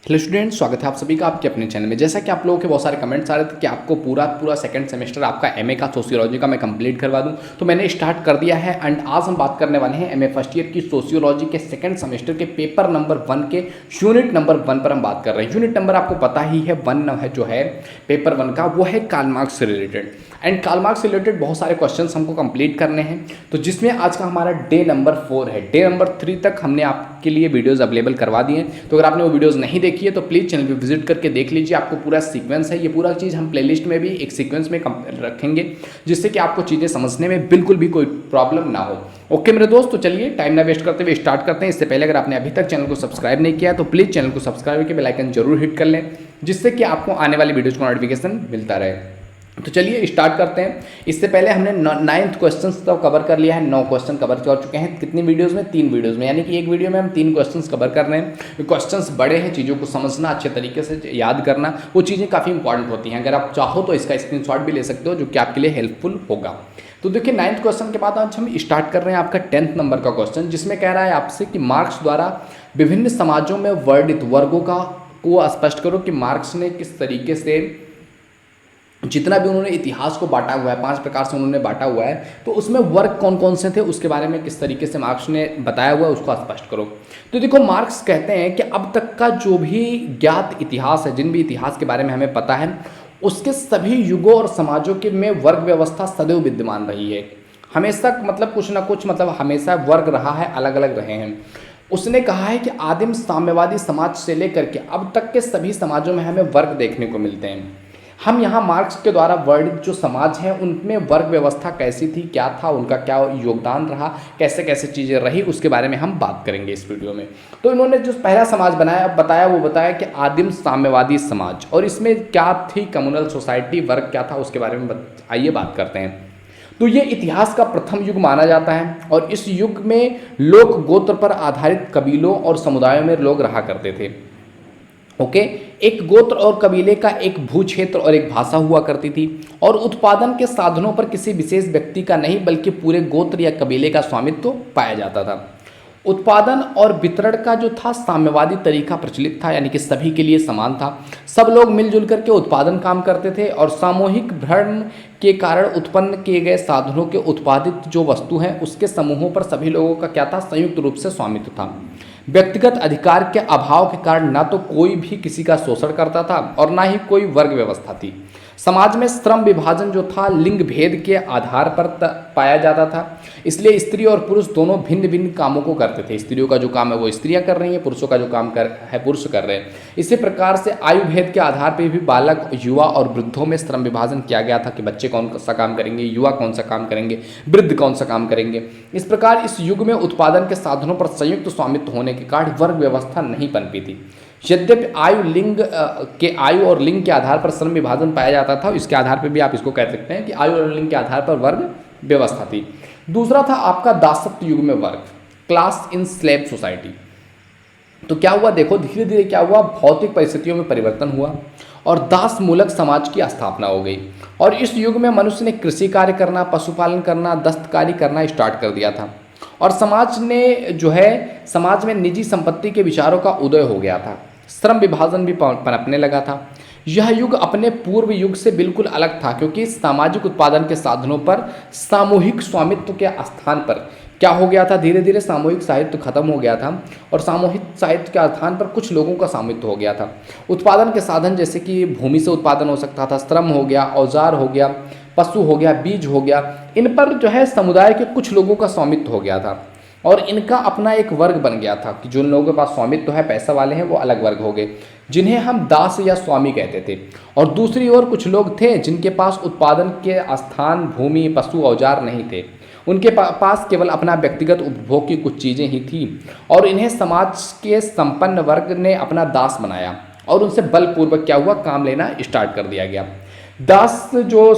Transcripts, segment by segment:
Hello students, स्वागत है आप सभी का आपके अपने चैनल में। जैसा कि आप लोगों के बहुत सारे कमेंट्स आ रहे थे कि आपको पूरा सेकंड सेमेस्टर आपका एमए का सोशियोलॉजी का मैं कंप्लीट करवा दूं, तो मैंने स्टार्ट कर दिया है। एंड आज हम बात करने वाले हैं एमए फर्स्ट ईयर की सोशियोलॉजी के सेकंड सेमेस्टर के पेपर नंबर 1 के यूनिट नंबर 1 पर हम बात कर रहे हैं। यूनिट नंबर आपको पता ही है 1 है, जो है पेपर 1 का, वो है कार्ल मार्क्स से रिलेटेड। एंड कार्ल मार्क्स से रिलेटेड बहुत सारे क्वेश्चंस हमको कंप्लीट करने हैं, तो जिसमें आज का हमारा डे नंबर 4 है। डे नंबर 3 तक हमने आपके लिए वीडियोस अवेलेबल करवा दिए हैं, तो अगर आपने वो वीडियोस नहीं देखी है तो प्लीज़ चैनल पे विजिट करके देख लीजिए। आपको पूरा सीक्वेंस है, ये पूरा चीज़ हम प्लेलिस्ट में भी एक सीक्वेंस में रखेंगे, जिससे कि आपको चीज़ें समझने में बिल्कुल भी कोई प्रॉब्लम ना हो। ओके मेरे दोस्त, तो चलिए टाइम ना वेस्ट करते हुए स्टार्ट करते हैं। इससे पहले अगर आपने अभी तक चैनल को सब्सक्राइब नहीं किया तो प्लीज़ चैनल को सब्सक्राइब करके बेल आइकन जरूर हिट कर लें, जिससे कि आपको आने वाली वीडियोज़ का नोटिफिकेशन मिलता रहे। तो चलिए स्टार्ट करते हैं। इससे पहले हमने 9th क्वेश्चन तो कवर कर लिया है, 9 क्वेश्चन कवर कर चुके हैं। कितनी वीडियोस में? 3 वीडियोस में, यानी कि एक वीडियो में हम 3 क्वेश्चंस कवर कर रहे हैं। क्वेश्चंस बड़े हैं, चीज़ों को समझना, अच्छे तरीके से याद करना, वो चीज़ें काफ़ी इंपॉर्टेंट होती हैं। अगर आप चाहो तो इसका स्क्रीनशॉट भी ले सकते हो, जो कि आपके लिए हेल्पफुल होगा। तो देखिए 9th क्वेश्चन के बाद आज हम स्टार्ट कर रहे हैं आपका 10th नंबर का क्वेश्चन, जिसमें कह रहा है आपसे कि मार्क्स द्वारा विभिन्न समाजों में वर्णित वर्गों को स्पष्ट करो कि मार्क्स ने किस तरीके से जितना भी उन्होंने इतिहास को बांटा हुआ है, 5 प्रकार से उन्होंने बांटा हुआ है, तो उसमें वर्ग कौन कौन से थे उसके बारे में किस तरीके से मार्क्स ने बताया हुआ है, उसको स्पष्ट करो। तो देखो मार्क्स कहते हैं कि अब तक का जो भी ज्ञात इतिहास है, जिन भी इतिहास के बारे में हमें पता है, उसके सभी युगों और समाजों के में वर्ग व्यवस्था सदैव विद्यमान रही है। हमेशा मतलब कुछ ना कुछ मतलब हमेशा वर्ग रहा है, अलग अलग रहे हैं। उसने कहा है कि आदिम साम्यवादी समाज से लेकर के अब तक के सभी समाजों में हमें वर्ग देखने को मिलते हैं। हम यहाँ मार्क्स के द्वारा वर्णित जो समाज हैं उनमें वर्ग व्यवस्था कैसी थी, क्या था, उनका क्या योगदान रहा, कैसे कैसे चीज़ें रही, उसके बारे में हम बात करेंगे इस वीडियो में। तो इन्होंने जो पहला समाज बताया कि आदिम साम्यवादी समाज, और इसमें क्या थी कम्युनल सोसाइटी, वर्ग क्या था, उसके बारे में आइए बात करते हैं। तो ये इतिहास का प्रथम युग माना जाता है, और इस युग में लोक गोत्र पर आधारित कबीलों और समुदायों में लोग रहा करते थे। ओके, एक गोत्र और कबीले का एक भू क्षेत्र और एक भाषा हुआ करती थी, और उत्पादन के साधनों पर किसी विशेष व्यक्ति का नहीं बल्कि पूरे गोत्र या कबीले का स्वामित्व पाया जाता था। उत्पादन और वितरण का जो था साम्यवादी तरीका प्रचलित था, यानी कि सभी के लिए समान था। सब लोग मिलजुल करके उत्पादन काम करते थे, और सामूहिक भ्रम के कारण उत्पन्न किए गए साधनों के उत्पादित जो वस्तु हैं उसके समूहों पर सभी लोगों का क्या था, संयुक्त रूप से स्वामित्व था। व्यक्तिगत अधिकार के अभाव के कारण ना तो कोई भी किसी का शोषण करता था और ना ही कोई वर्ग व्यवस्था थी। समाज में श्रम विभाजन जो था लिंग भेद के आधार पर पाया जाता था, इसलिए स्त्री और पुरुष दोनों भिन्न भिन्न कामों को करते थे। स्त्रियों का जो काम है वो स्त्रियां कर रही हैं, पुरुषों का जो काम है पुरुष कर रहे हैं। इसी प्रकार से आयु भेद के आधार पर भी बालक, युवा और वृद्धों में श्रम विभाजन किया गया था कि बच्चे कौन सा काम करेंगे, युवा कौन सा काम करेंगे, वृद्ध कौन सा काम करेंगे। इस प्रकार इस युग में उत्पादन के साधनों पर संयुक्त स्वामित्व होने के कारण वर्ग व्यवस्था नहीं पनपी थी। यद्यपि आयु और लिंग के आधार पर श्रम विभाजन पाया जाता था, इसके आधार पर भी आप इसको कह सकते हैं कि आयु और लिंग के आधार पर वर्ग व्यवस्था थी। दूसरा था आपका दासत्व युग में वर्ग, क्लास इन स्लेव सोसाइटी। तो क्या हुआ, देखो धीरे धीरे क्या हुआ, भौतिक परिस्थितियों में परिवर्तन हुआ और दास मूलक समाज की स्थापना हो गई। और इस युग में मनुष्य ने कृषि कार्य करना, पशुपालन करना, दस्तकारी करना स्टार्ट कर दिया था, और समाज में निजी संपत्ति के विचारों का उदय हो गया था। श्रम विभाजन भी पनपने लगा था। यह युग अपने पूर्व युग से बिल्कुल अलग था, क्योंकि सामाजिक उत्पादन के साधनों पर सामूहिक स्वामित्व के स्थान पर क्या हो गया था, धीरे धीरे सामूहिक साहित्य खत्म हो गया था, और सामूहिक साहित्य के स्थान पर कुछ लोगों का स्वामित्व हो गया था। उत्पादन के साधन जैसे कि भूमि से उत्पादन हो सकता था, श्रम हो गया, औजार हो गया, पशु हो गया, बीज हो गया, इन पर जो है समुदाय के कुछ लोगों का स्वामित्व हो गया था, और इनका अपना एक वर्ग बन गया था कि जिन लोगों के पास स्वामित्व है, पैसा वाले हैं, वो अलग वर्ग हो गए, जिन्हें हम दास या स्वामी कहते थे। और दूसरी ओर कुछ लोग थे जिनके पास उत्पादन के स्थान, भूमि, पशु, औजार नहीं थे। उनके पास केवल अपना व्यक्तिगत उपभोग की कुछ चीज़ें ही थी, और इन्हें समाज के संपन्न वर्ग ने अपना दास बनाया, और उनसे बलपूर्वक क्या हुआ, काम लेना स्टार्ट कर दिया गया। दास जो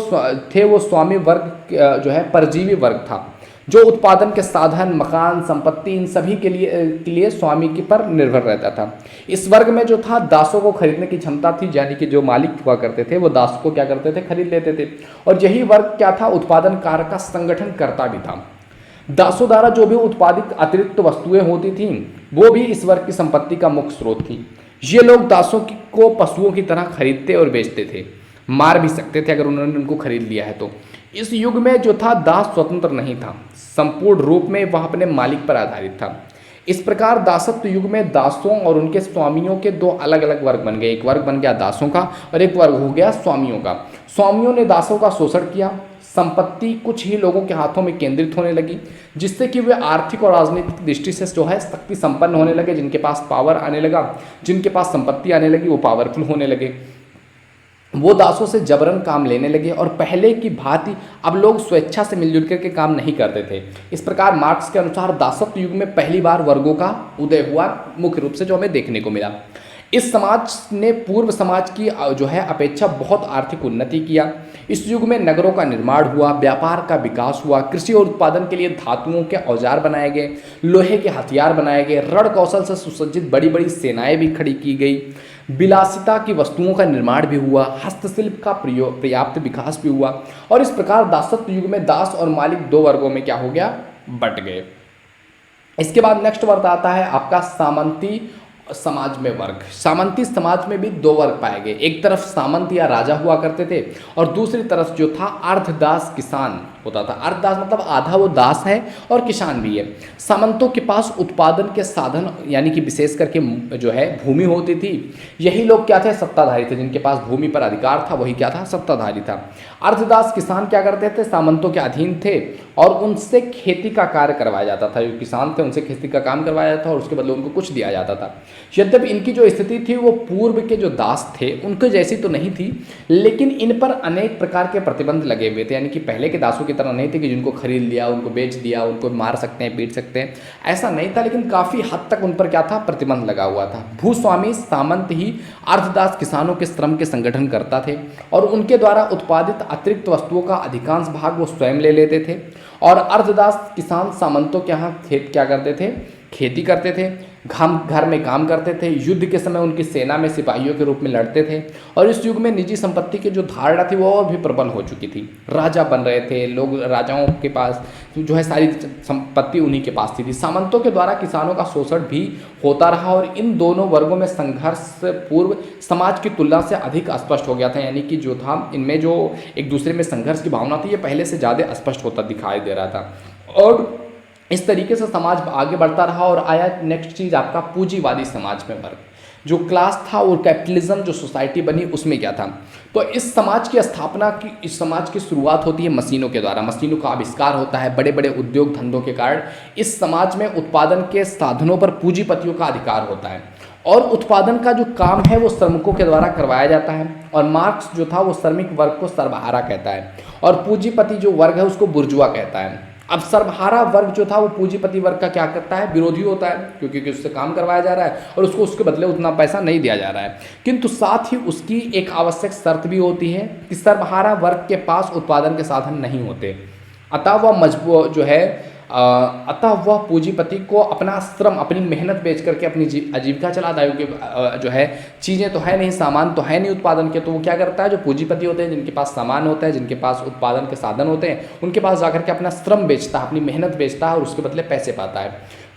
थे वो स्वामी वर्ग जो है परजीवी वर्ग था, जो उत्पादन के साधन, मकान, संपत्ति, इन सभी के लिए स्वामी के पर निर्भर रहता था। इस वर्ग में जो था दासों को खरीदने की क्षमता थी, यानी कि जो मालिक हुआ करते थे वो दास को क्या करते थे, खरीद लेते थे। और यही वर्ग क्या था, उत्पादन कार्य का संगठन करता भी था। दासों द्वारा जो भी उत्पादित अतिरिक्त वस्तुएं होती थीं वो भी इस वर्ग की संपत्ति का मुख्य स्रोत थी। ये लोग दासों को पशुओं की तरह खरीदते और बेचते थे, मार भी सकते थे अगर उन्होंने उनको खरीद लिया है तो। इस युग में जो था दास स्वतंत्र नहीं था, संपूर्ण रूप में वह अपने मालिक पर आधारित था। इस प्रकार दासत्व युग में दासों और उनके स्वामियों के दो अलग अलग वर्ग बन गए। एक वर्ग बन गया दासों का और एक वर्ग हो गया स्वामियों का। स्वामियों ने दासों का शोषण किया, संपत्ति कुछ ही लोगों के हाथों में केंद्रित होने लगी, जिससे कि वे आर्थिक और राजनीतिक दृष्टि से जो है शक्ति संपन्न होने लगे। जिनके पास पावर आने लगा, जिनके पास संपत्ति आने लगी, वो पावरफुल होने लगे। वो दासों से जबरन काम लेने लगे और पहले की भांति अब लोग स्वेच्छा से मिलजुल करके काम नहीं करते थे। इस प्रकार मार्क्स के अनुसार दासत्व युग में पहली बार वर्गों का उदय हुआ, मुख्य रूप से जो हमें देखने को मिला। इस समाज ने पूर्व समाज की जो है अपेक्षा बहुत आर्थिक उन्नति किया। इस युग में नगरों का निर्माण हुआ, व्यापार का विकास हुआ, कृषि और उत्पादन के लिए धातुओं के औजार बनाए गए, लोहे के हथियार बनाए गए, रण कौशल से सुसज्जित बड़ी बड़ी सेनाएं भी खड़ी की गई, विलासिता की वस्तुओं का निर्माण भी हुआ, हस्तशिल्प का पर्याप्त विकास भी हुआ। और इस प्रकार दासत्व युग में दास और मालिक दो वर्गों में क्या हो गया, बट गए। इसके बाद नेक्स्ट वर्ग आता है आपका सामंती समाज में वर्ग। सामंती समाज में भी दो वर्ग पाए गए। एक तरफ सामंत या राजा हुआ करते थे और दूसरी तरफ जो था अर्धदास किसान होता था। अर्धदास मतलब आधा वो दास है और किसान भी है। सामंतों के पास उत्पादन के साधन यानी कि विशेष करके जो है भूमि होती थी। यही लोग क्या थे, सत्ताधारी थे। जिनके पास भूमि पर अधिकार था वही क्या था, सत्ताधारी था। अर्धदास किसान क्या करते थे, सामंतों के अधीन थे और उनसे खेती का कार्य करवाया जाता था। जो किसान थे उनसे खेती का काम करवाया जाता था और उसके बदले उनको कुछ दिया जाता था। यद्यपि इनकी जो स्थिति थी वो पूर्व के जो दास थे उनके जैसी तो नहीं थी, लेकिन इन पर अनेक प्रकार के प्रतिबंध लगे हुए थे। यानी कि पहले के दासों की तरह नहीं थे कि जिनको खरीद लिया उनको बेच दिया, उनको मार सकते हैं, पीट सकते हैं, ऐसा नहीं था। लेकिन काफ़ी हद तक उन पर क्या था, प्रतिबंध लगा हुआ था। भूस्वामी सामंत ही अर्धदास किसानों के श्रम के संगठन करता थे और उनके द्वारा उत्पादित अतिरिक्त वस्तुओं का अधिकांश भाग वो स्वयं ले लेते थे। और अर्धदास किसान सामंतों के यहाँ खेत क्या करते थे, खेती करते थे, घर में काम करते थे, युद्ध के समय उनकी सेना में सिपाहियों के रूप में लड़ते थे। और इस युग में निजी संपत्ति की जो धारणा थी वो और भी प्रबल हो चुकी थी। राजा बन रहे थे लोग, राजाओं के पास जो है सारी संपत्ति उन्हीं के पास थी। सामंतों के द्वारा किसानों का शोषण भी होता रहा और इन दोनों वर्गों में संघर्ष पूर्व समाज की तुलना से अधिक स्पष्ट हो गया था। यानी कि जो था इनमें जो एक दूसरे में संघर्ष की भावना थी ये पहले से ज़्यादा स्पष्ट होता दिखाई दे रहा था। और इस तरीके से समाज आगे बढ़ता रहा और आया नेक्स्ट चीज़ आपका पूंजीवादी समाज में वर्ग। जो क्लास था और कैपिटलिज्म जो सोसाइटी बनी उसमें क्या था, तो इस समाज की स्थापना की, इस समाज की शुरुआत होती है मशीनों के द्वारा। मशीनों का आविष्कार होता है, बड़े बड़े उद्योग धंधों के कारण इस समाज में उत्पादन के साधनों पर पूंजीपतियों का अधिकार होता है और उत्पादन का जो काम है वो श्रमिकों के द्वारा करवाया जाता है। और मार्क्स जो था वो श्रमिक वर्ग को सर्वहारा कहता है और पूंजीपति जो वर्ग है उसको बुर्जुआ कहता है। अब सर्वहारा वर्ग जो था वो पूंजीपति वर्ग का क्या करता है, विरोधी होता है, क्योंकि उससे काम करवाया जा रहा है और उसको उसके बदले उतना पैसा नहीं दिया जा रहा है। किंतु साथ ही उसकी एक आवश्यक शर्त भी होती है कि सर्वहारा वर्ग के पास उत्पादन के साधन नहीं होते, अतः वह पूंजीपति को अपना श्रम, अपनी मेहनत बेच करके अपनी आजीविका चलाता है। क्योंकि जो है चीज़ें तो है नहीं, सामान तो है नहीं उत्पादन के, तो वो क्या करता है, जो पूंजीपति होते हैं जिनके पास सामान होता है, जिनके पास उत्पादन के साधन होते हैं, उनके पास जाकर के अपना श्रम बेचता है, अपनी मेहनत बेचता है और उसके बदले पैसे पाता है।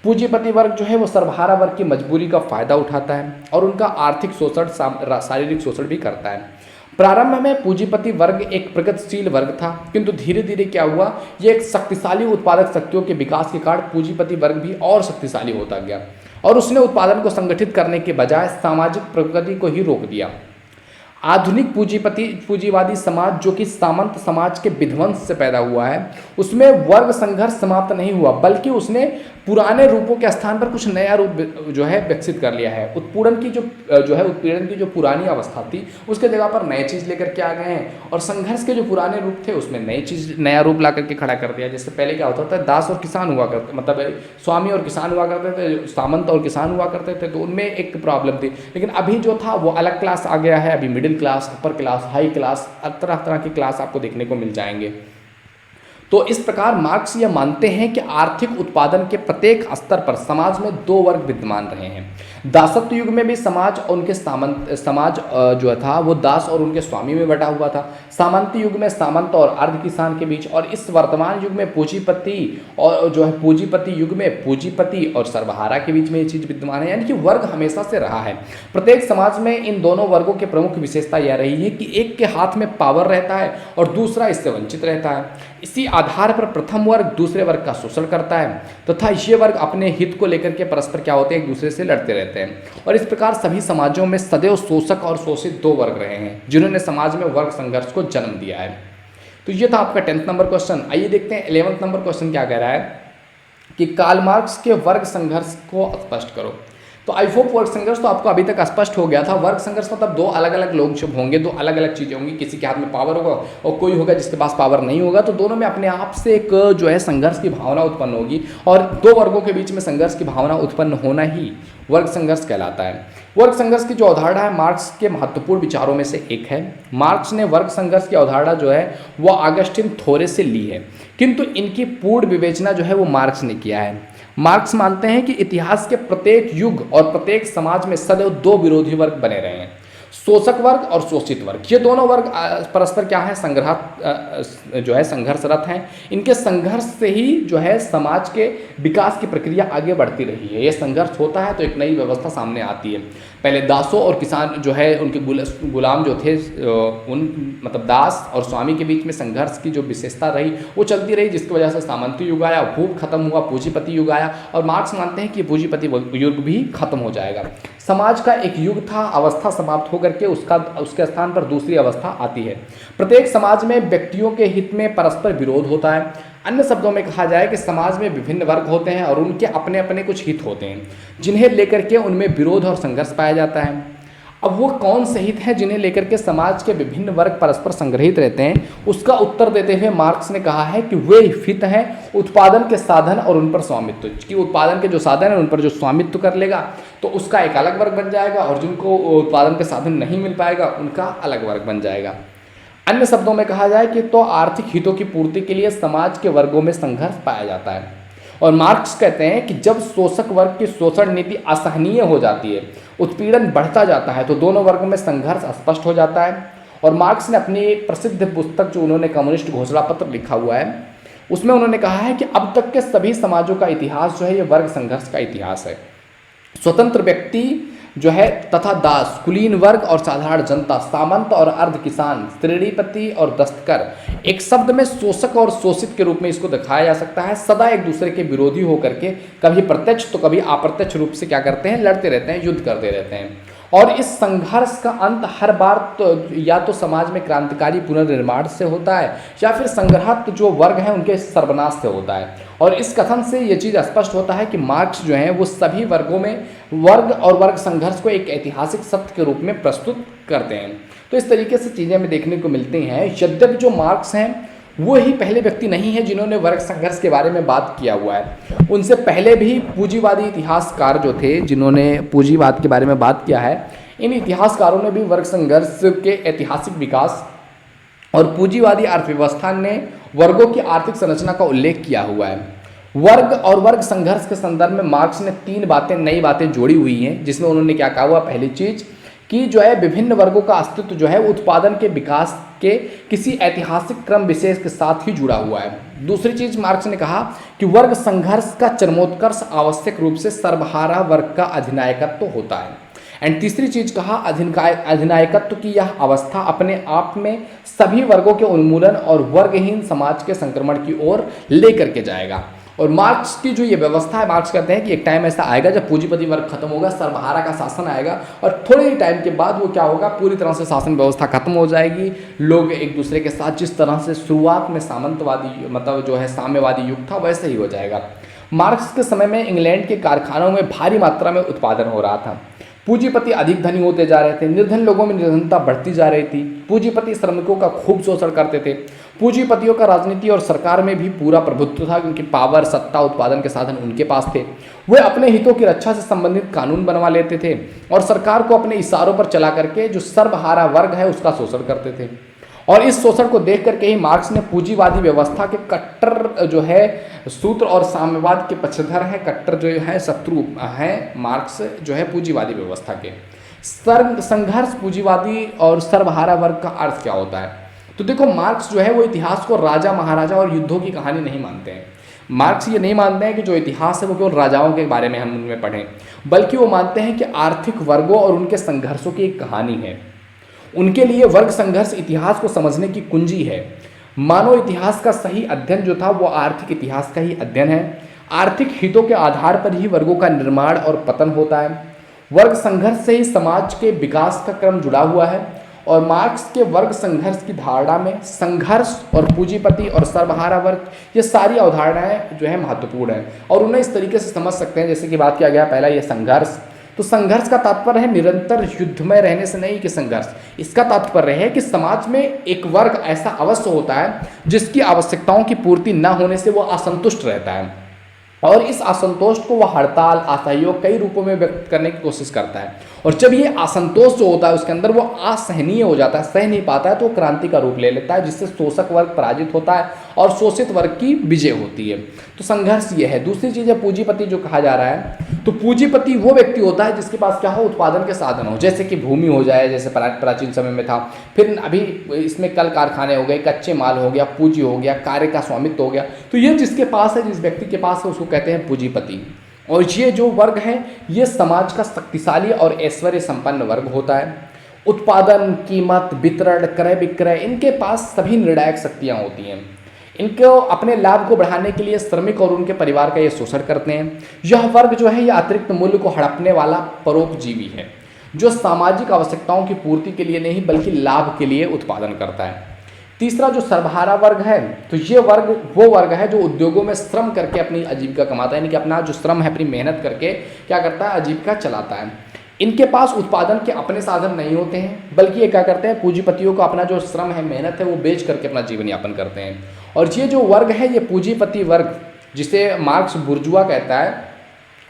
पूंजीपति वर्ग जो है वो सर्वहारा वर्ग की मजबूरी का फायदा उठाता है और उनका आर्थिक शोषण, शारीरिक शोषण भी करता है। प्रारंभ में पूंजीपति वर्ग एक प्रगतिशील वर्ग था, किंतु धीरे धीरे क्या हुआ, ये एक शक्तिशाली उत्पादक शक्तियों के विकास के कारण पूंजीपति वर्ग भी और शक्तिशाली होता गया और उसने उत्पादन को संगठित करने के बजाय सामाजिक प्रगति को ही रोक दिया। आधुनिक पूंजीवादी समाज जो कि सामंत समाज के विध्वंस से पैदा हुआ है, उसमें वर्ग संघर्ष समाप्त नहीं हुआ, बल्कि उसने पुराने रूपों के स्थान पर कुछ नया रूप जो है विकसित कर लिया है। उत्पीड़न की जो पुरानी अवस्था थी उसके जगह पर नई चीज़ लेकर के आ गए हैं और संघर्ष के जो पुराने रूप थे उसमें नया रूप ला करके खड़ा कर दिया। जैसे पहले क्या होता था, दास और किसान हुआ करते, मतलब स्वामी और किसान हुआ करते थे, सामंत और किसान हुआ करते थे, तो उनमें एक प्रॉब्लम थी। लेकिन अभी जो था वो अलग क्लास आ गया है। अभी middle class, upper class, high class, तरह तरह की क्लास आपको देखने को मिल जाएंगे। तो इस प्रकार मार्क्स यह मानते हैं कि आर्थिक उत्पादन के प्रत्येक स्तर पर समाज में दो वर्ग विद्यमान रहे हैं। दासत्व युग में भी समाज और उनके समाज जो था वो दास और उनके स्वामी में बटा हुआ था। सामंत युग में सामंत और अर्ध किसान के बीच, और इस वर्तमान युग में पूंजीपति और जो है पूंजीपति युग में पूंजीपति और सर्वहारा के बीच में ये चीज विद्यमान है। यानी कि वर्ग हमेशा से रहा है। प्रत्येक समाज में इन दोनों वर्गों की प्रमुख विशेषता यह रही है कि एक के हाथ में पावर रहता है और दूसरा इससे वंचित रहता है। इसी आधार पर प्रथम वर्ग दूसरे वर्ग का शोषण करता है तथा ये वर्ग अपने हित को लेकर के परस्पर क्या होते हैं, एक दूसरे से लड़ते रहते हैं। और इस प्रकार सभी समाजों में सदैव शोषक और शोषित दो वर्ग रहे हैं जिन्होंने समाज में वर्ग संघर्ष को जन्म दिया है। तो ये था आपका 10th नंबर क्वेश्चन। आइए देखते हैं 11th नंबर क्वेश्चन क्या कह रहा है कि कार्ल मार्क्स के वर्ग संघर्ष को स्पष्ट करो। तो आई होप वर्ग संघर्ष तो आपको अभी तक स्पष्ट हो गया था। वर्ग संघर्ष मतलब दो अलग अलग लोग जब होंगे, दो अलग अलग चीजें होंगी, किसी के हाथ में पावर होगा और कोई होगा जिसके पास पावर नहीं होगा, तो दोनों में अपने आप से एक जो है संघर्ष की भावना उत्पन्न होगी और दो वर्गों के बीच में संघर्ष की भावना उत्पन्न होना ही वर्ग संघर्ष कहलाता है। वर्ग संघर्ष की जो अवधारणा है मार्क्स के महत्वपूर्ण विचारों में से एक है। मार्क्स ने वर्ग संघर्ष की अवधारणा जो है वो ऑगस्टिन थोरे से ली है, किंतु इनकी पूर्ण विवेचना जो है वो मार्क्स ने किया है। मार्क्स मानते हैं कि इतिहास के प्रत्येक युग और प्रत्येक समाज में सदैव दो विरोधी वर्ग बने रहे हैं, शोषक वर्ग और शोषित वर्ग। ये दोनों वर्ग परस्पर क्या है, जो है संघर्षरत हैं। इनके संघर्ष से ही जो है समाज के विकास की प्रक्रिया आगे बढ़ती रही है। ये संघर्ष होता है तो एक नई व्यवस्था सामने आती है। पहले दासों और किसान जो है उनके गुलाम जो थे, उन मतलब दास और स्वामी के बीच में संघर्ष की जो विशेषता रही वो चलती रही, जिसकी वजह से सामंती युग आया, खूब खत्म हुआ, पूंजीपति युग आया। और मार्क्स मानते हैं कि पूंजीपति युग भी खत्म हो जाएगा। समाज का एक युग था, अवस्था समाप्त होकर के उसके स्थान पर दूसरी अवस्था आती है। प्रत्येक समाज में व्यक्तियों के हित में परस्पर विरोध होता है। अन्य शब्दों में कहा जाए कि समाज में विभिन्न वर्ग होते हैं और उनके अपने अपने कुछ हित होते हैं जिन्हें लेकर के उनमें विरोध और संघर्ष पाया जाता है। अब वो कौन से हित हैं जिन्हें लेकर के समाज के विभिन्न वर्ग परस्पर संग्रहित रहते हैं, उसका उत्तर देते हुए मार्क्स ने कहा है कि वे हित हैं उत्पादन के साधन और उन पर स्वामित्व। कि उत्पादन के जो साधन है उन पर जो स्वामित्व कर लेगा तो उसका एक अलग वर्ग बन जाएगा, और जिनको उत्पादन के साधन नहीं मिल पाएगा उनका अलग वर्ग बन जाएगा। अन्य शब्दों में कहा जाए कि तो आर्थिक हितों की पूर्ति के लिए समाज के वर्गों में संघर्ष पाया जाता है। और मार्क्स कहते हैं कि जब शोषक वर्ग की शोषण नीति असहनीय हो जाती है, उत्पीड़न बढ़ता जाता है, तो दोनों वर्गों में संघर्ष स्पष्ट हो जाता है। और मार्क्स ने अपनी एक प्रसिद्ध पुस्तक जो उन्होंने कम्युनिस्ट घोषणा पत्र लिखा हुआ है उसमें उन्होंने कहा है कि अब तक के सभी समाजों का इतिहास जो है ये वर्ग संघर्ष का इतिहास है। स्वतंत्र व्यक्ति जो है तथा दास, कुलीन वर्ग और साधारण जनता, सामंत और अर्ध किसान, श्रेणीपति और दस्तकर, एक शब्द में शोषक और शोषित के रूप में इसको दिखाया जा सकता है। सदा एक दूसरे के विरोधी होकर के कभी प्रत्यक्ष तो कभी अप्रत्यक्ष रूप से क्या करते हैं, लड़ते रहते हैं, युद्ध करते रहते हैं। और इस संघर्ष का अंत हर बार तो या तो समाज में क्रांतिकारी पुनर्निर्माण से होता है या फिर संग्रहित जो वर्ग हैं उनके सर्वनाश से होता है। और इस कथन से ये चीज़ स्पष्ट होता है कि मार्क्स जो हैं वो सभी वर्गों में वर्ग और वर्ग संघर्ष को एक ऐतिहासिक सत्य के रूप में प्रस्तुत करते हैं। तो इस तरीके से चीज़ें हमें देखने को मिलती हैं। यद्यपि जो मार्क्स हैं वो ही पहले व्यक्ति नहीं है जिन्होंने वर्ग संघर्ष के बारे में बात किया हुआ है। उनसे पहले भी पूंजीवादी इतिहासकार जो थे जिन्होंने पूंजीवाद के बारे में बात किया है, इन इतिहासकारों ने भी वर्ग संघर्ष के ऐतिहासिक विकास और पूंजीवादी अर्थव्यवस्था ने वर्गों की आर्थिक संरचना का उल्लेख किया हुआ है। वर्ग और वर्ग संघर्ष के संदर्भ में मार्क्स ने नई बातें जोड़ी हुई हैं, जिसमें उन्होंने क्या कहा हुआ, पहली चीज कि जो है विभिन्न वर्गों का अस्तित्व जो है उत्पादन के विकास के किसी ऐतिहासिक क्रम विशेष के साथ ही जुड़ा हुआ है। दूसरी चीज मार्क्स ने कहा कि वर्ग संघर्ष का चरमोत्कर्ष आवश्यक रूप से सर्वहारा वर्ग का अधिनायकत्व होता है। एंड तीसरी चीज कहा अधिनायकत्व की यह अवस्था अपने आप में सभी वर्गों के उन्मूलन और वर्गहीन समाज के संक्रमण की ओर लेकर के जाएगा। और मार्क्स की जो ये व्यवस्था है, मार्क्स कहते हैं कि एक टाइम ऐसा आएगा जब पूंजीपति वर्ग खत्म होगा, सर्वहारा का शासन आएगा और थोड़े ही टाइम के बाद वो क्या होगा, पूरी तरह से शासन व्यवस्था खत्म हो जाएगी। लोग एक दूसरे के साथ जिस तरह से शुरुआत में सामंतवादी मतलब जो है साम्यवादी युग था वैसे ही हो जाएगा। मार्क्स के समय में इंग्लैंड के कारखानों में भारी मात्रा में उत्पादन हो रहा था। पूंजीपति अधिक धनी होते जा रहे थे, निर्धन लोगों में निर्धनता बढ़ती जा रही थी। पूंजीपति श्रमिकों का खूब शोषण करते थे। पूंजीपतियों का राजनीति और सरकार में भी पूरा प्रभुत्व था, क्योंकि पावर, सत्ता, उत्पादन के साधन उनके पास थे। वे अपने हितों की रक्षा से संबंधित कानून बनवा लेते थे और सरकार को अपने इशारों पर चला करके जो सर्वहारा वर्ग है उसका शोषण करते थे। और इस शोषण को देख करके ही मार्क्स ने पूंजीवादी व्यवस्था के कट्टर जो है सूत्र और साम्यवाद के पक्षधर है, कट्टर जो है शत्रु है मार्क्स जो है पूंजीवादी व्यवस्था के। संघर्ष पूंजीवादी और सर्वहारा वर्ग का अर्थ क्या होता है? तो देखो, मार्क्स जो है वो इतिहास को राजा महाराजा और युद्धों की कहानी नहीं मानते हैं। मार्क्स ये नहीं मानते हैं कि जो इतिहास है वो केवल राजाओं के बारे में हम उनमें पढ़ें, बल्कि वो मानते हैं कि आर्थिक वर्गों और उनके संघर्षों की एक कहानी है। उनके लिए वर्ग संघर्ष इतिहास को समझने की कुंजी है। मानव इतिहास का सही अध्ययन जो था वो आर्थिक इतिहास का ही अध्ययन है। आर्थिक हितों के आधार पर ही वर्गों का निर्माण और पतन होता है। वर्ग संघर्ष से ही समाज के विकास का क्रम जुड़ा हुआ है और मार्क्स के वर्ग संघर्ष की धारणा में संघर्ष और पूंजीपति और सर्वहारा वर्ग, ये सारी अवधारणाएं जो है महत्वपूर्ण है और उन्हें इस तरीके से समझ सकते हैं जैसे कि बात किया गया पहला ये संघर्ष। तो संघर्ष का तात्पर्य है निरंतर युद्ध में रहने से नहीं कि संघर्ष, इसका तात्पर्य है कि समाज में एक वर्ग ऐसा अवश्य होता है जिसकी आवश्यकताओं की पूर्ति न होने से वो असंतुष्ट रहता है और इस असंतोष को वह हड़ताल, असहयोग कई रूपों में व्यक्त करने की कोशिश करता है। और जब ये असंतोष जो होता है उसके अंदर वो असहनीय हो जाता है, सह नहीं पाता है, तो क्रांति का रूप ले लेता है जिससे शोषक वर्ग पराजित होता है और शोषित वर्ग की विजय होती है। तो संघर्ष ये है। दूसरी चीज़ है पूंजीपति जो कहा जा रहा है। तो पूंजीपति वो व्यक्ति होता है जिसके पास क्या हो, उत्पादन के साधन हो, जैसे कि भूमि हो जाए, जैसे प्राचीन समय में था। फिर अभी इसमें कल कारखाने हो गए, कच्चे माल हो गया, पूंजी हो गया, कार्य का स्वामित्व हो गया। तो ये जिसके पास है, जिस व्यक्ति के पास है, उसको कहते हैं पूंजीपति। और ये जो वर्ग है ये समाज का शक्तिशाली और ऐश्वर्य संपन्न वर्ग होता है। उत्पादन, कीमत, वितरण, क्रय विक्रय, इनके पास सभी निर्णायक शक्तियाँ होती हैं। इनको अपने लाभ को बढ़ाने के लिए श्रमिक और उनके परिवार का ये शोषण करते हैं। यह वर्ग जो है ये अतिरिक्त मूल्य को हड़पने वाला परोपजीवी है जो सामाजिक आवश्यकताओं की पूर्ति के लिए नहीं बल्कि लाभ के लिए उत्पादन करता है। तीसरा जो सर्वहारा वर्ग है, तो ये वर्ग वो वर्ग है जो उद्योगों में श्रम करके अपनी आजीविका कमाता है, यानी कि अपना जो श्रम है अपनी मेहनत करके क्या करता है, आजीविका चलाता है। इनके पास उत्पादन के अपने साधन नहीं होते हैं बल्कि ये क्या करते हैं, पूंजीपतियों को अपना जो श्रम है, मेहनत है, वो बेच करके अपना जीवन यापन करते हैं। और ये जो वर्ग है ये पूंजीपति वर्ग, जिसे मार्क्स बुर्जुआ कहता है,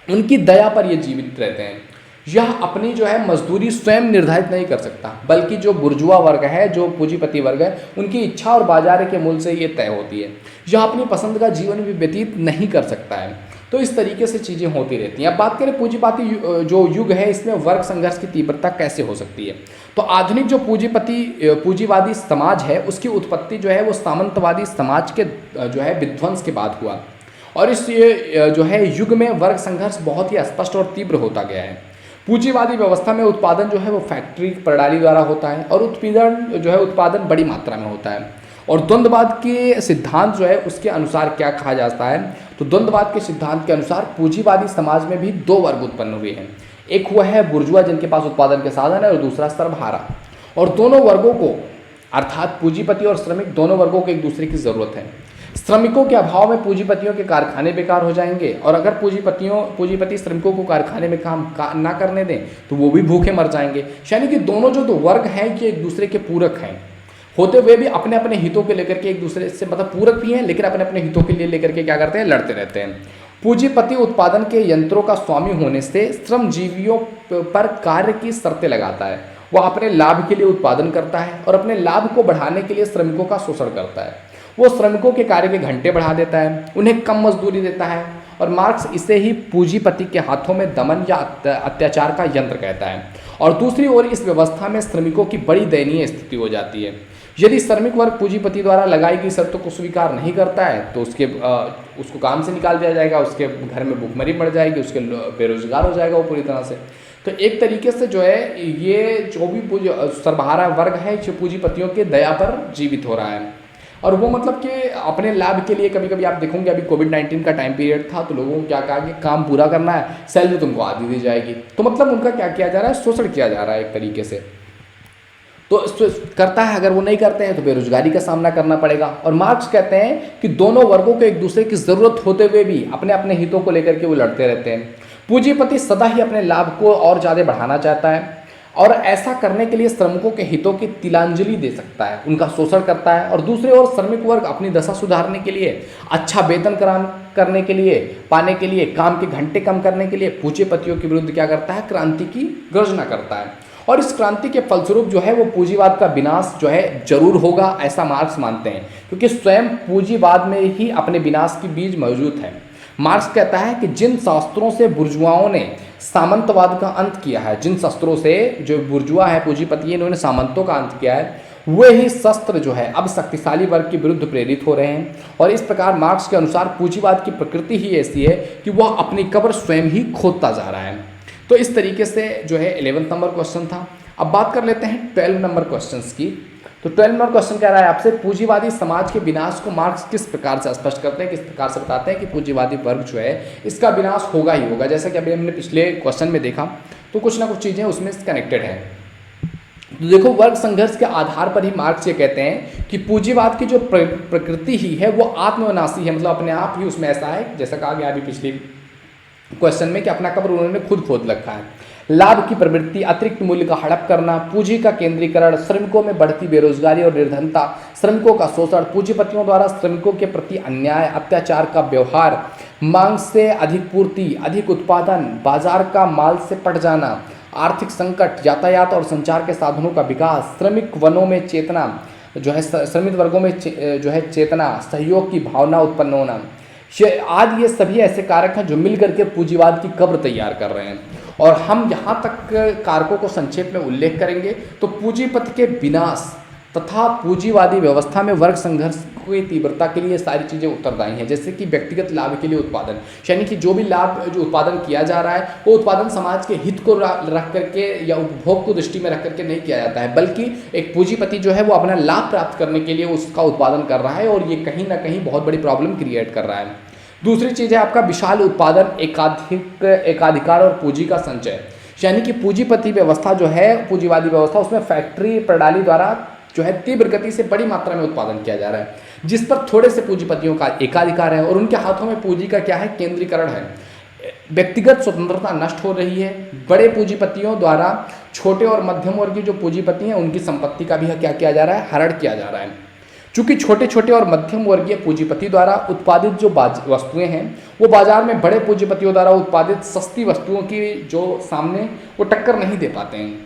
उनकी दया पर ये जीवित रहते हैं। यह अपनी जो है मजदूरी स्वयं निर्धारित नहीं कर सकता बल्कि जो बुर्जुआ वर्ग है, जो पूंजीपति वर्ग है, उनकी इच्छा और बाजार के मूल्य से ये तय होती है। यह अपनी पसंद का जीवन भी व्यतीत नहीं कर सकता है। तो इस तरीके से चीज़ें होती रहती हैं। अब बात करें पूंजीपति जो युग है इसमें वर्ग संघर्ष की तीव्रता कैसे हो सकती है। तो आधुनिक जो पूंजीवादी समाज है उसकी उत्पत्ति जो है वो सामंतवादी समाज के जो है विध्वंस के बाद हुआ और इस जो है युग में वर्ग संघर्ष बहुत ही स्पष्ट और तीव्र होता गया है। पूंजीवादी व्यवस्था में उत्पादन जो है वो फैक्ट्री प्रणाली द्वारा होता है और उत्पादन बड़ी मात्रा में होता है। और द्वंद्ववाद के सिद्धांत जो है उसके अनुसार क्या कहा जाता है, तो द्वंद्ववाद के सिद्धांत के अनुसार पूंजीवादी समाज में भी दो वर्ग उत्पन्न हुए हैं। एक हुआ है बुर्जुआ जिनके पास उत्पादन के साधन है और दूसरा सर्वहारा। और दोनों वर्गों को अर्थात पूंजीपति और श्रमिक दोनों वर्गों को एक दूसरे की ज़रूरत है। श्रमिकों के अभाव में पूंजीपतियों के कारखाने बेकार हो जाएंगे और अगर पूंजीपति श्रमिकों को कारखाने में काम ना करने दें तो वो भी भूखे मर जाएंगे। यानी कि दोनों जो दो वर्ग हैं ये एक दूसरे के पूरक हैं, होते हुए भी अपने अपने हितों के लेकर के एक दूसरे से मतलब पूरक भी हैं लेकिन अपने अपने हितों के लिए लेकर के क्या करते हैं, लड़ते रहते हैं। पूंजीपति उत्पादन के यंत्रों का स्वामी होने से श्रमजीवियों पर कार्य की शर्तें लगाता है। वह अपने लाभ के लिए उत्पादन करता है और अपने लाभ को बढ़ाने के लिए श्रमिकों का शोषण करता है। वो श्रमिकों के कार्य के घंटे बढ़ा देता है, उन्हें कम मजदूरी देता है और मार्क्स इसे ही पूंजीपति के हाथों में दमन या अत्याचार का यंत्र कहता है। और दूसरी ओर इस व्यवस्था में श्रमिकों की बड़ी दयनीय स्थिति हो जाती है। यदि श्रमिक वर्ग पूंजीपति द्वारा लगाई गई शर्तों को स्वीकार नहीं करता है तो उसको काम से निकाल दिया जाएगा, उसके घर में भूखमरी मर जाएगी, उसके बेरोजगार हो जाएगा वो पूरी तरह से। तो एक तरीके से जो है ये जो भी सर्वहारा वर्ग है जो पूंजीपतियों के दया पर जीवित हो रहा है और वो मतलब कि अपने लाभ के लिए कभी कभी आप देखोगे अभी कोविड-19 का टाइम पीरियड था तो लोगों को क्या कहा कि काम पूरा करना है, सैलरी तुमको आधी दी जाएगी। तो मतलब उनका क्या किया जा रहा है, शोषण किया जा रहा है एक तरीके से। तो करता है, अगर वो नहीं करते हैं तो बेरोजगारी का सामना करना पड़ेगा। और मार्क्स कहते हैं कि दोनों वर्गों को एक दूसरे की ज़रूरत होते हुए भी अपने अपने हितों को लेकर के वो लड़ते रहते हैं। पूंजीपति सदा ही अपने लाभ को और ज़्यादा बढ़ाना चाहता है और ऐसा करने के लिए श्रमिकों के हितों की तिलांजलि दे सकता है, उनका शोषण करता है। और दूसरी ओर श्रमिक वर्ग अपनी दशा सुधारने के लिए, अच्छा वेतन करने के लिए, पाने के लिए, काम के घंटे कम करने के लिए पूंजीपतियों के विरुद्ध क्या करता है, क्रांति की गर्जना करता है। और इस क्रांति के फलस्वरूप जो है वो पूंजीवाद का विनाश जो है जरूर होगा, ऐसा मार्क्स मानते हैं, क्योंकि स्वयं पूंजीवाद में ही अपने विनाश की बीज मौजूद है। मार्क्स कहता है कि जिन शास्त्रों से बुर्जुआओं ने सामंतवाद का अंत किया है, जिन शस्त्रों से जो बुर्जुआ है पूंजीपति इन्होंने सामंतों का अंत किया है, वे ही शस्त्र जो है अब शक्तिशाली वर्ग के विरुद्ध प्रेरित हो रहे हैं। और इस प्रकार मार्क्स के अनुसार पूंजीवाद की प्रकृति ही ऐसी है कि वह अपनी कब्र स्वयं ही खोदता जा रहा है। तो इस तरीके से जो है 11 नंबर क्वेश्चन था। अब बात कर लेते हैं 12 नंबर क्वेश्चन की। तो 12 नंबर क्वेश्चन कह रहा है आपसे, पूंजीवादी समाज के विनाश को मार्क्स किस प्रकार से स्पष्ट करते हैं, किस प्रकार से बताते हैं कि पूंजीवादी वर्ग जो है इसका विनाश होगा ही होगा। जैसा कि अभी हमने पिछले क्वेश्चन में देखा, तो कुछ ना कुछ चीज़ें उसमें कनेक्टेड हैं। तो देखो, वर्ग संघर्ष के आधार पर ही मार्क्स ये कहते हैं कि पूंजीवाद की जो प्रकृति ही है वो आत्मविनाशी है, मतलब अपने आप ही उसमें ऐसा है, जैसा कहा गया अभी पिछले क्वेश्चन में, कि अपना कब्र उन्होंने खुद खोद रखा है। लाभ की प्रवृत्ति, अतिरिक्त मूल्य का हड़प करना, पूंजी का केंद्रीकरण, श्रमिकों में बढ़ती बेरोजगारी और निर्धनता, श्रमिकों का शोषण, पूंजीपतियों द्वारा श्रमिकों के प्रति अन्याय, अत्याचार का व्यवहार, मांग से अधिक पूर्ति, अधिक उत्पादन, बाजार का माल से पट जाना, आर्थिक संकट, यातायात और संचार के साधनों का विकास, श्रमिक वनों में चेतना जो है, श्रमिक वर्गों में जो है चेतना, सहयोग की भावना उत्पन्न होना, आज ये सभी ऐसे कारक हैं जो मिलकर के पूंजीवाद की कब्र तैयार कर रहे हैं। और हम यहाँ तक कारकों को संक्षेप में उल्लेख करेंगे तो पूंजीपति के विनाश तथा पूंजीवादी व्यवस्था में वर्ग संघर्ष की तीव्रता के लिए सारी चीज़ें उत्तरदायी हैं। जैसे कि व्यक्तिगत लाभ के लिए उत्पादन, यानी कि जो भी लाभ जो उत्पादन किया जा रहा है वो उत्पादन समाज के हित को रख करके या उपभोग को दृष्टि में रख करके नहीं किया जाता है, बल्कि एक पूंजीपति जो है वो अपना लाभ प्राप्त करने के लिए उसका उत्पादन कर रहा है, और ये कहीं ना कहीं बहुत बड़ी प्रॉब्लम क्रिएट कर रहा है। दूसरी चीज़ है आपका विशाल उत्पादन, एकाधिकार और पूंजी का संचय, यानी कि पूंजीपति व्यवस्था जो है, पूंजीवादी व्यवस्था, उसमें फैक्ट्री प्रणाली द्वारा जो है तीव्र गति से बड़ी मात्रा में उत्पादन किया जा रहा है, जिस पर थोड़े से पूंजीपतियों का एकाधिकार है और उनके हाथों में पूंजी का क्या है, केंद्रीकरण है। व्यक्तिगत स्वतंत्रता नष्ट हो रही है। बड़े पूंजीपतियों द्वारा छोटे और मध्यम वर्ग की जो पूंजीपति हैं उनकी संपत्ति का भी क्या किया जा रहा है, हरण किया जा रहा है। चूंकि छोटे छोटे और मध्यम वर्गीय पूंजीपति द्वारा उत्पादित जो वस्तुएं हैं वो बाजार में बड़े पूंजीपतियों द्वारा उत्पादित सस्ती वस्तुओं की जो सामने वो टक्कर नहीं दे पाते हैं,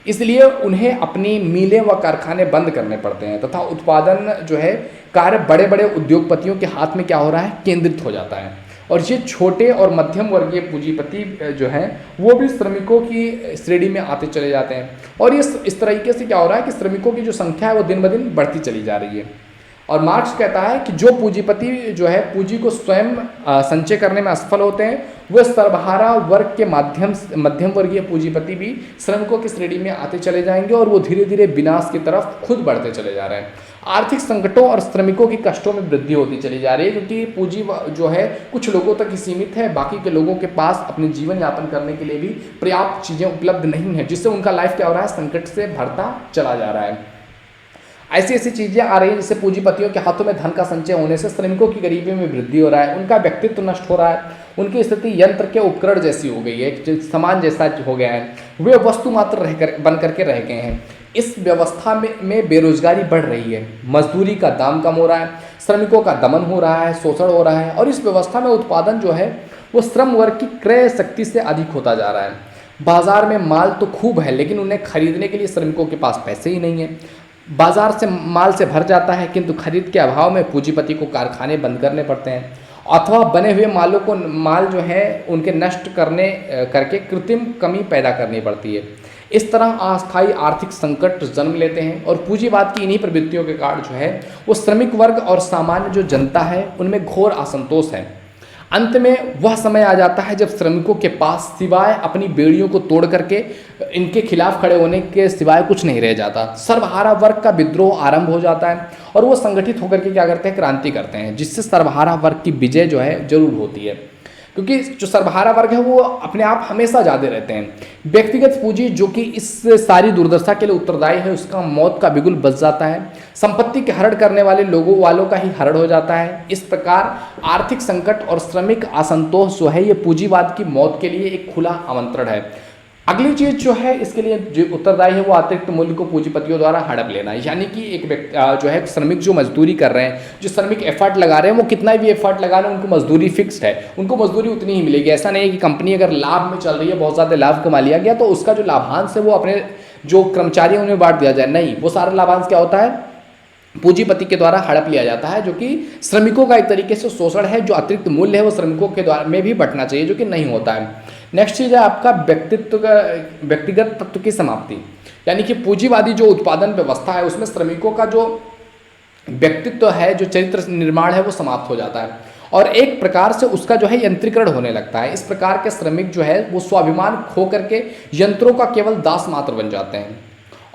इसलिए उन्हें अपनी मिलें व कारखाने बंद करने पड़ते हैं तथा उत्पादन जो है कार्य बड़े बड़े उद्योगपतियों के हाथ में क्या हो रहा है, केंद्रित हो जाता है। और ये छोटे और मध्यम वर्गीय पूंजीपति जो हैं वो भी श्रमिकों की श्रेणी में आते चले जाते हैं, और ये इस तरीके से क्या हो रहा है कि श्रमिकों की जो संख्या है वो दिन ब दिन बढ़ती चली जा रही है। और मार्क्स कहता है कि जो पूंजीपति जो है पूंजी को स्वयं संचय करने में असफल होते हैं, वह सर्वहारा वर्ग के मध्यम वर्गीय पूंजीपति भी श्रमिकों की श्रेणी में आते चले जाएंगे, और वो धीरे धीरे विनाश की तरफ खुद बढ़ते चले जा रहे हैं। आर्थिक संकटों और श्रमिकों की कष्टों में वृद्धि होती चली जा रही है, क्योंकि पूंजी जो है कुछ लोगों तक ही सीमित है, बाकी के लोगों के पास अपने जीवन यापन करने के लिए भी पर्याप्त चीज़ें उपलब्ध नहीं है, जिससे उनका लाइफ क्या हो रहा है, संकट से भरता चला जा रहा है। ऐसी ऐसी चीज़ें आ रही हैं जिससे पूंजीपतियों के हाथों में धन का संचय होने से श्रमिकों की गरीबी में वृद्धि हो रहा है, उनका व्यक्तित्व नष्ट हो रहा है, उनकी स्थिति यंत्र के उपकरण जैसी हो गई है, सामान जैसा हो गया है, वे वस्तु मात्र बन करके रह गए हैं। इस व्यवस्था में बेरोजगारी बढ़ रही है, मजदूरी का दाम कम हो रहा है, श्रमिकों का दमन हो रहा है, शोषण हो रहा है, और इस व्यवस्था में उत्पादन जो है वो श्रम वर्ग की क्रय शक्ति से अधिक होता जा रहा है। बाजार में माल तो खूब है, लेकिन उन्हें खरीदने के लिए श्रमिकों के पास पैसे ही नहीं है। बाजार से माल से भर जाता है, किंतु खरीद के अभाव में पूंजीपति को कारखाने बंद करने पड़ते हैं, अथवा बने हुए माल जो है उनके नष्ट करके कृत्रिम कमी पैदा करनी पड़ती है। इस तरह अस्थायी आर्थिक संकट जन्म लेते हैं, और पूंजीवाद की इन्हीं प्रवृत्तियों के कारण जो है वो श्रमिक वर्ग और सामान्य जो जनता है उनमें घोर असंतोष है। अंत में वह समय आ जाता है जब श्रमिकों के पास सिवाय अपनी बेड़ियों को तोड़ करके इनके खिलाफ खड़े होने के सिवाय कुछ नहीं रह जाता। सर्वहारा वर्ग का विद्रोह आरंभ हो जाता है, और वो संगठित होकर के क्या करते हैं, क्रांति करते हैं, जिससे सर्वहारा वर्ग की विजय जो है जरूर होती है, क्योंकि जो सर्वहारा वर्ग है वो अपने आप हमेशा ज़्यादा रहते हैं। व्यक्तिगत पूंजी जो कि इस सारी दुर्दशा के लिए उत्तरदायी है, उसका मौत का बिगुल बच जाता है, संपत्ति के हरण करने वाले लोगों वालों का ही हरण हो जाता है। इस प्रकार आर्थिक संकट और श्रमिक असंतोष जो है ये पूंजीवाद की मौत के लिए एक खुला आमंत्रण है। अगली चीज जो है इसके लिए जो उत्तरदायी है वो अतिरिक्त मूल्य को पूंजीपतियों द्वारा हड़प लेना है। यानी कि एक व्यक्ति जो है श्रमिक जो मजदूरी कर रहे हैं, जो श्रमिक एफर्ट लगा रहे हैं, वो कितना भी एफर्ट लगा रहे हैं उनको मजदूरी फिक्स्ड है, उनको मजदूरी उतनी ही मिलेगी। ऐसा नहीं है कि कंपनी अगर लाभ में चल रही है, बहुत ज़्यादा लाभ कमा लिया गया तो उसका जो लाभांश है वो अपने जो कर्मचारी उन्हें बांट दिया जाए, नहीं, वो सारा लाभांश क्या होता है, पूंजीपति के द्वारा हड़प लिया जाता है, जो कि श्रमिकों का एक तरीके से शोषण है। जो अतिरिक्त मूल्य है वो श्रमिकों के द्वारा में भी बंटना चाहिए, जो कि नहीं होता है। नेक्स्ट चीज है आपका व्यक्तिगत तत्व की समाप्ति। यानी कि पूंजीवादी जो उत्पादन व्यवस्था है उसमें श्रमिकों का जो व्यक्तित्व है, जो चरित्र निर्माण है वो समाप्त हो जाता है और एक प्रकार से उसका जो है यंत्रीकरण होने लगता है। इस प्रकार के श्रमिक जो है वो स्वाभिमान खो करके यंत्रों का केवल दास मात्र बन जाते हैं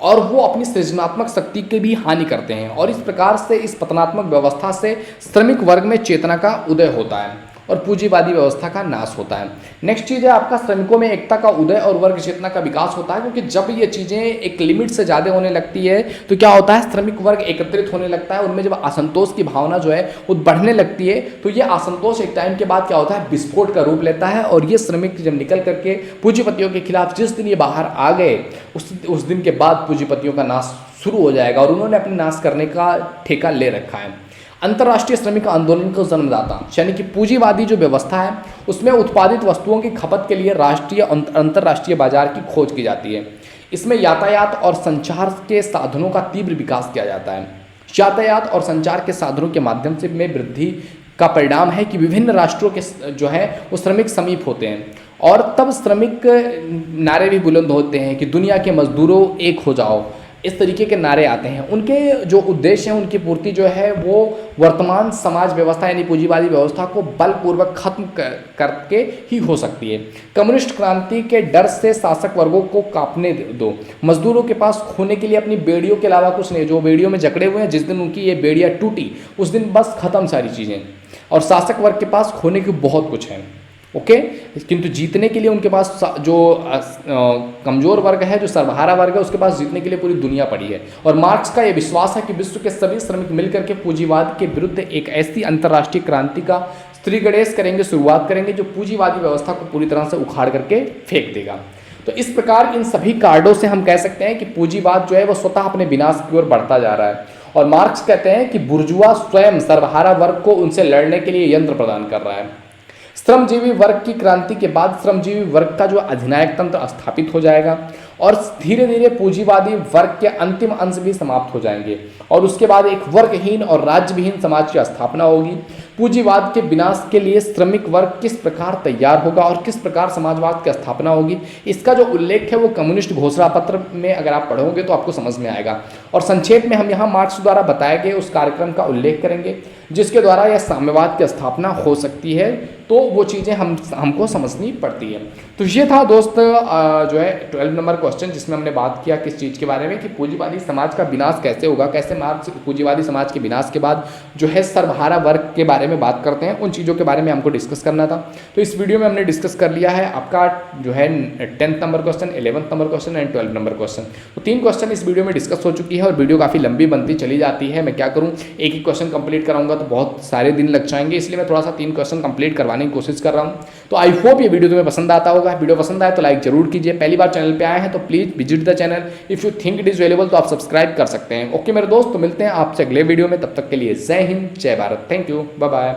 और वो अपनी सृजनात्मक शक्ति की भी हानि करते हैं और इस प्रकार से इस पतनात्मक व्यवस्था से श्रमिक वर्ग में चेतना का उदय होता है और पूंजीवादी व्यवस्था का नाश होता है। नेक्स्ट चीज़ है आपका श्रमिकों में एकता का उदय और वर्ग चेतना का विकास होता है, क्योंकि जब ये चीज़ें एक लिमिट से ज़्यादा होने लगती है तो क्या होता है, श्रमिक वर्ग एकत्रित होने लगता है, उनमें जब असंतोष की भावना जो है वो बढ़ने लगती है तो ये असंतोष एक टाइम के बाद क्या होता है, विस्फोट का रूप लेता है और ये श्रमिक जब निकल करके पूंजीपतियों के खिलाफ जिस दिन ये बाहर आ गए उस दिन के बाद पूंजीपतियों का नाश शुरू हो जाएगा और उन्होंने अपने नाश करने का ठेका ले रखा है। अंतर्राष्ट्रीय श्रमिक आंदोलन को जन्मदाता, यानी कि पूंजीवादी जो व्यवस्था है उसमें उत्पादित वस्तुओं की खपत के लिए राष्ट्रीय अंतर्राष्ट्रीय बाजार की खोज की जाती है। इसमें यातायात और संचार के साधनों का तीव्र विकास किया जाता है। यातायात और संचार के साधनों के माध्यम से में वृद्धि का परिणाम है कि विभिन्न राष्ट्रों के जो है वो श्रमिक समीप होते हैं और तब श्रमिक नारे भी बुलंद होते हैं कि दुनिया के मजदूरों एक हो जाओ, इस तरीके के नारे आते हैं। उनके जो उद्देश्य हैं उनकी पूर्ति जो है वो वर्तमान समाज व्यवस्था यानी पूंजीवादी व्यवस्था को बलपूर्वक खत्म करके ही हो सकती है। कम्युनिस्ट क्रांति के डर से शासक वर्गों को कांपने दो, मजदूरों के पास खोने के लिए अपनी बेड़ियों के अलावा कुछ नहीं, जो बेड़ियों में जकड़े हुए हैं, जिस दिन उनकी ये बेड़ियाँ टूटी उस दिन बस खत्म सारी चीज़ें, और शासक वर्ग के पास खोने की बहुत कुछ है। ओके, किंतु जीतने के लिए उनके पास जो कमजोर वर्ग है, जो सर्वहारा वर्ग है, उसके पास जीतने के लिए पूरी दुनिया पड़ी है। और मार्क्स का यह विश्वास है कि विश्व के सभी श्रमिक मिलकर के पूंजीवाद के विरुद्ध एक ऐसी अंतर्राष्ट्रीय क्रांति का श्रीगणेश करेंगे, शुरुआत करेंगे जो पूंजीवादी व्यवस्था को पूरी तरह से उखाड़ करके फेंक देगा। तो इस प्रकार इन सभी कार्डों से हम कह सकते हैं कि पूंजीवाद जो है वो स्वतः अपने विनाश की ओर बढ़ता जा रहा है और मार्क्स कहते हैं कि बुर्जुआ स्वयं सर्वहारा वर्ग को उनसे लड़ने के लिए यंत्र प्रदान कर रहा है। श्रमजीवी वर्ग की क्रांति के बाद श्रमजीवी वर्ग का जो अधिनायक तंत्र स्थापित हो जाएगा और धीरे धीरे पूंजीवादी वर्ग के अंतिम अंश भी समाप्त हो जाएंगे और उसके बाद एक वर्गहीन और राज्यविहीन समाज की स्थापना होगी। पूंजीवाद के विनाश के लिए श्रमिक वर्ग किस प्रकार तैयार होगा और किस प्रकार समाजवाद की स्थापना होगी, इसका जो उल्लेख है वो कम्युनिस्ट घोषणा पत्र में अगर आप पढ़ोगे तो आपको समझ में आएगा। और संक्षेप में हम यहाँ मार्क्स द्वारा बताए गए उस कार्यक्रम का उल्लेख करेंगे जिसके द्वारा यह साम्यवाद की स्थापना हो सकती है, तो वो चीज़ें हमको समझनी पड़ती है। तो ये था दोस्त जो है 12 नंबर क्वेश्चन, जिसमें हमने बात किया किस चीज़ के बारे में कि पूंजीवादी समाज का विनाश कैसे होगा, कैसे मार्क्स पूंजीवादी समाज के विनाश के बाद जो है सर्वहारा वर्ग के बारे में बात करते हैं, उन चीज़ों के बारे में हमको डिस्कस करना था। तो इस वीडियो में हमने डिस्कस कर लिया है आपका जो है 10th number question, 11th number question and 12 number question. तो 3 क्वेश्चन इस वीडियो में डिस्कस हो चुकी है और वीडियो काफ़ी लंबी बनती चली जाती है। मैं क्या करूँ, एक ही क्वेश्चन कंप्लीट कराऊंगा तो बहुत सारे दिन लग जाएंगे, इसलिए मैं थोड़ा सा 3 क्वेश्चन कंप्लीट करवाने की कोशिश कर रहा हूँ। तो आई होप ये वीडियो तुम्हें पसंद आता होगा। वीडियो पसंद आए तो लाइक जरूर कीजिए। पहली बार चैनल पे आए हैं तो please visit the channel. If you think it is valuable तो आप सब्सक्राइब कर सकते हैं। ओके मेरे दोस्त, तो मिलते हैं आपसे अगले वीडियो में, तब तक के लिए Jai Hind, Jai Bharat, thank you, bye bye.